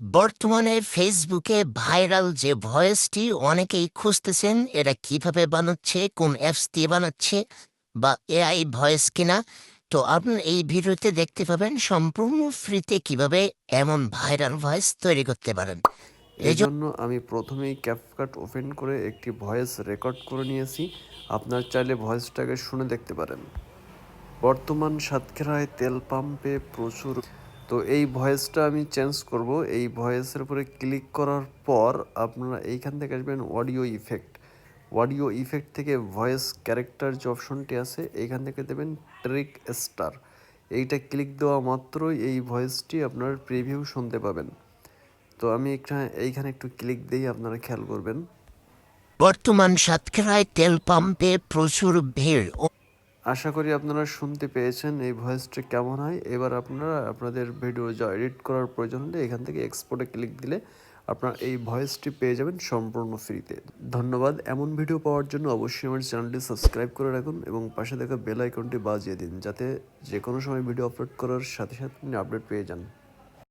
বর্তমানে ফেসবুকে ভাইরাল যে ভয়েসটি অনেকেই খুঁজতেছেন এটা কিভাবে বানাচ্ছে, কোন অ্যাপস দিয়ে বানাচ্ছে বা এআই ভয়েস কিনা। তো আপনার এই ভিডিওতে দেখতে পাবেন সম্পূর্ণ ফ্রিতে কিভাবে এমন ভাইরাল ভয়েস তৈরি করতে পারেন। এই এজন্য আমি প্রথমেই ক্যাপকাট ওপেন করে একটি ভয়েস রেকর্ড করে নিয়েছি। আপনার চাইলে ভয়েসটাকে শুনে দেখতে পারেন। বর্তমান সাতক্ষীরায় তেল পাম্পে প্রচুর, তো এই ভয়েসটা আমি চেঞ্জ করব। এই ভয়েসের উপরে ক্লিক করার পর আপনারা এইখান থেকে আসবেন অডিও ইফেক্ট। অডিও ইফেক্ট থেকে ভয়েস ক্যারেক্টার যে অপশনটি আছে এইখান থেকে দেবেন ট্রিক স্টার। এইটা ক্লিক দেওয়া মাত্রই এই ভয়েসটি আপনার প্রিভিউ শুনতে পাবেন। তো আমি এইখানে একটু ক্লিক দিই, আপনারা খেয়াল করবেন। বর্তমান সাতক্ষীরায় তেল পাম্পে প্রচুর ভিড়। আশা করি আপনারা শুনতে পেয়েছেন এই ভয়েসটা কেমন হয়। এবার আপনারা আপনাদের ভিডিও যা এডিট করার প্রয়োজন হলে এখান থেকে এক্সপোর্টে ক্লিক দিলে আপনারা এই ভয়েসটি পেয়ে যাবেন সম্পূর্ণ ফ্রিতে। ধন্যবাদ। এমন ভিডিও পাওয়ার জন্য অবশ্যই আমার চ্যানেলটি সাবস্ক্রাইব করে রাখুন এবং পাশে থাকা বেল আইকনটি বাজিয়ে দিন, যাতে যে কোনো সময় ভিডিও আপলোড করার সাথে সাথে আপনি আপডেট পেয়ে যান।